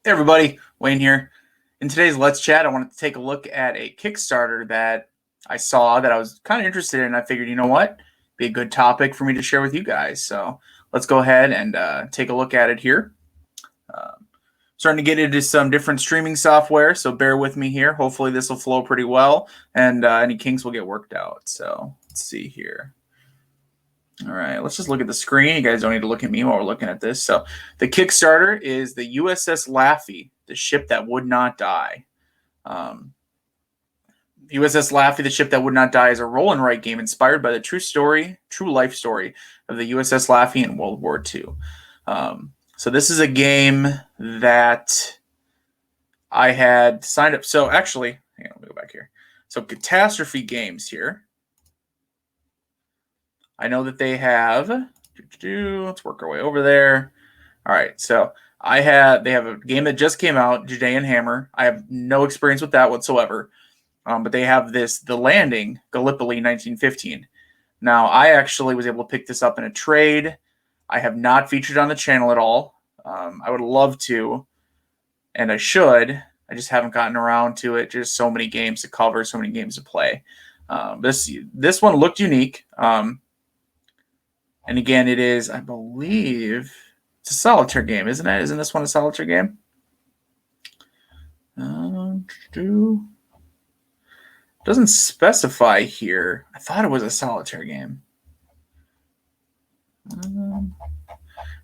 Hey everybody, Wayne here. In today's Let's Chat, I wanted to take a look at a Kickstarter that I saw that I was kind of interested in. I figured, you know what, be a good topic for me to share with you guys. So let's go ahead and take a look at it here. Starting to get into some different streaming software, so bear with me here. Hopefully this will flow pretty well, and any kinks will get worked out. So let's see here. All right, let's just look at the screen. You guys don't need to look at me while we're looking at this. So the Kickstarter is the USS Laffey, the ship that would not die. USS Laffey, the ship that would not die, is a roll and write game inspired by the true life story of the USS Laffey in World War II. So this is a game that I had signed up. So actually, hang on, let me go back here. So Catastrophe Games here. I know that they have. Let's work our way over there. All right, so they have a game that just came out, Judean Hammer. I have no experience with that whatsoever, but they have The Landing, Gallipoli 1915. Now, I actually was able to pick this up in a trade. I have not featured on the channel at all. I would love to, and I should. I just haven't gotten around to it. Just so many games to cover, so many games to play. This one looked unique. And again, it is, I believe, it's a solitaire game, isn't it? Isn't this one a solitaire game? Doesn't specify here. I thought it was a solitaire game.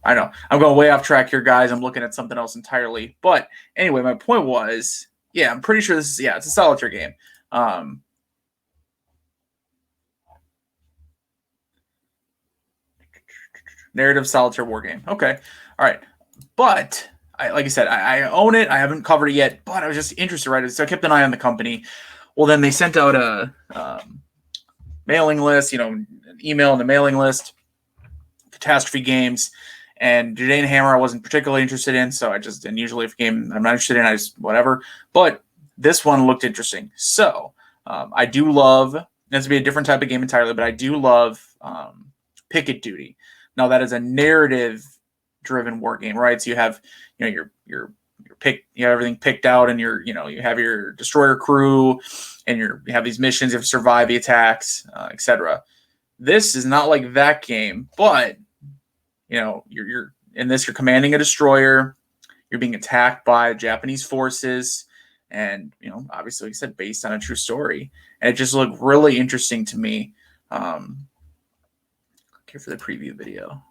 I know. I'm going way off track here, guys. I'm looking at something else entirely. But anyway, my point was, yeah, I'm pretty sure this is, it's a solitaire game. Narrative solitaire war game. Okay. All right. But like I said, I own it. I haven't covered it yet, but I was just interested, right? So I kept an eye on the company. Well, then they sent out a mailing list, an email and a mailing list, Catastrophe Games, and Judean Hammer I wasn't particularly interested in, so and usually if a game I'm not interested in, I just whatever. But this one looked interesting. So I do love, this would be a different type of game entirely, but I do love Picket Duty. Now that is a narrative-driven war game, right? So you have, your pick, you have everything picked out, and you have your destroyer crew, and you have these missions, you have to survive the attacks, etc. This is not like that game, but you're in this, you're commanding a destroyer, you're being attacked by Japanese forces, and obviously, like I said, based on a true story, and it just looked really interesting to me. Here for the preview video.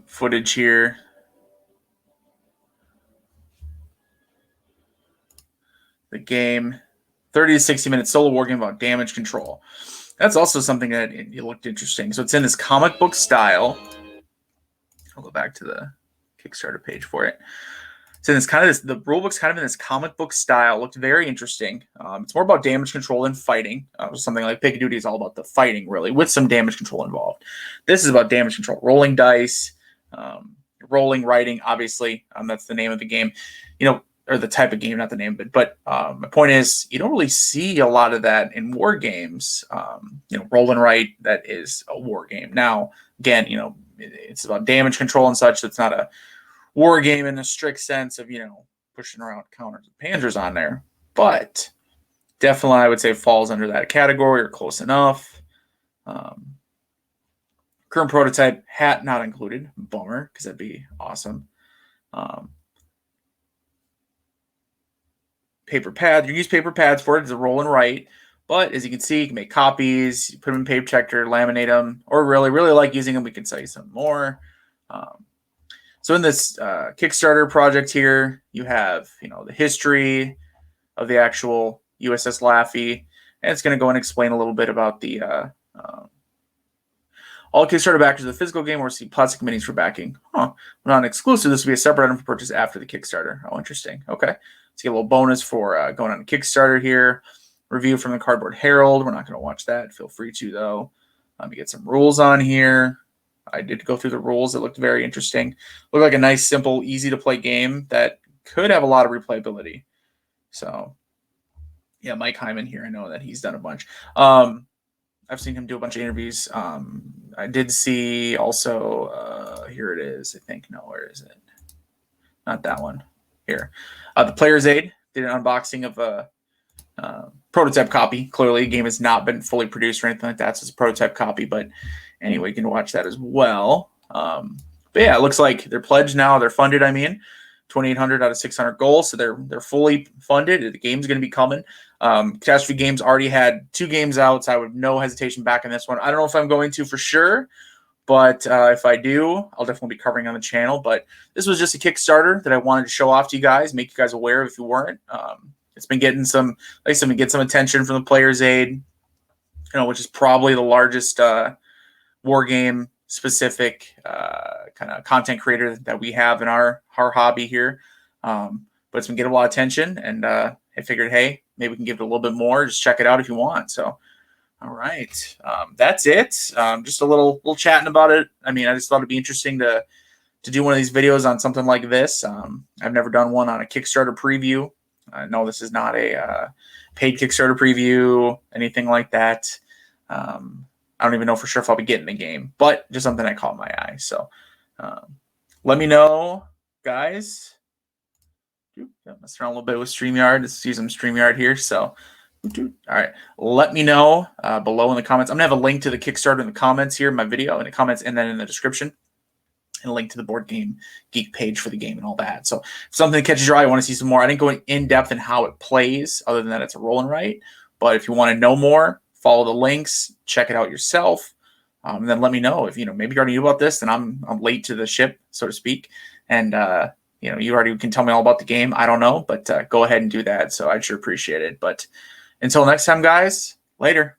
Footage here. The game, 30 to 60 minute solo war game about damage control. That's also something that it looked interesting. So it's in this comic book style. I'll go back to the Kickstarter page for it. So it's the rule book's kind of in this comic book style. Looked very interesting. It's more about damage control than fighting. Something like Picket Duty is all about the fighting, really, with some damage control involved. This is about damage control, rolling dice, rolling, writing. Obviously, that's the name of the game. Or the type of game, not the name, but my point is, you don't really see a lot of that in war games. Roll and write, that is a war game. Now, again, it's about damage control and such. So it's not a war game in a strict sense of, pushing around counters and panzers on there. But definitely, I would say falls under that category or close enough. Current prototype, hat not included. Bummer, because that'd be awesome. Paper pad. You use paper pads for it as a roll and write. But as you can see, you can make copies, you put them in paper protector, laminate them, or really like using them, we can sell you some more. So in this Kickstarter project here, you have the history of the actual USS Laffey, and it's going to go and explain a little bit about the all Kickstarter backers of the physical game will receive plastic minis for backing. When on exclusive, this will be a separate item for purchase after the Kickstarter. Oh, interesting. Okay. Let's get a little bonus for going on a Kickstarter here. Review from the Cardboard Herald. We're not going to watch that. Feel free to, though. You get some rules on here. I did go through the rules. It looked very interesting. Looked like a nice, simple, easy to play game that could have a lot of replayability. So, yeah, Mike Hyman here. I know that he's done a bunch. I've seen him do a bunch of interviews. I did see also, here it is, I think. No, where is it? Not that one. Here. The Player's Aid did an unboxing of a prototype copy. Clearly, the game has not been fully produced or anything like that, so it's a prototype copy. But anyway, you can watch that as well. But yeah, it looks like they're pledged now. They're funded, 2,800 out of 600 goals, so they're fully funded. The game's going to be coming. Catastrophe Games already had 2 games out, so I would have no hesitation back in this one. I don't know if I'm going to for sure, but if I do, I'll definitely be covering on the channel. But this was just a Kickstarter that I wanted to show off to you guys, make you guys aware if you weren't. It's been getting some, like I said, get some attention from the Player's Aid, which is probably the largest war game specific kind of content creator that we have in our hobby here. But it's been getting a lot of attention, and I figured, hey, maybe we can give it a little bit more. Just check it out if you want. So, all right, that's it. Just a little chatting about it. I just thought it'd be interesting to do one of these videos on something like this. I've never done one on a Kickstarter preview. No, this is not a paid Kickstarter preview, anything like that. I don't even know for sure if I'll be getting the game, but just something that caught my eye. So let me know, guys. Messing around a little bit with StreamYard. Let's use some StreamYard here. So, all right. Let me know below in the comments. I'm going to have a link to the Kickstarter in the comments here in my video, in the comments, and then in the description. And a link to the Board Game Geek page for the game and all that. So if something catches your eye, I want to see some more. I didn't go in depth in how it plays, other than that it's a roll and write. But if you want to know more, follow the links, check it out yourself, and then let me know if maybe you already knew about this, and I'm late to the ship, so to speak, and you already can tell me all about the game. I don't know, but go ahead and do that. So I'd sure appreciate it. But until next time, guys, later.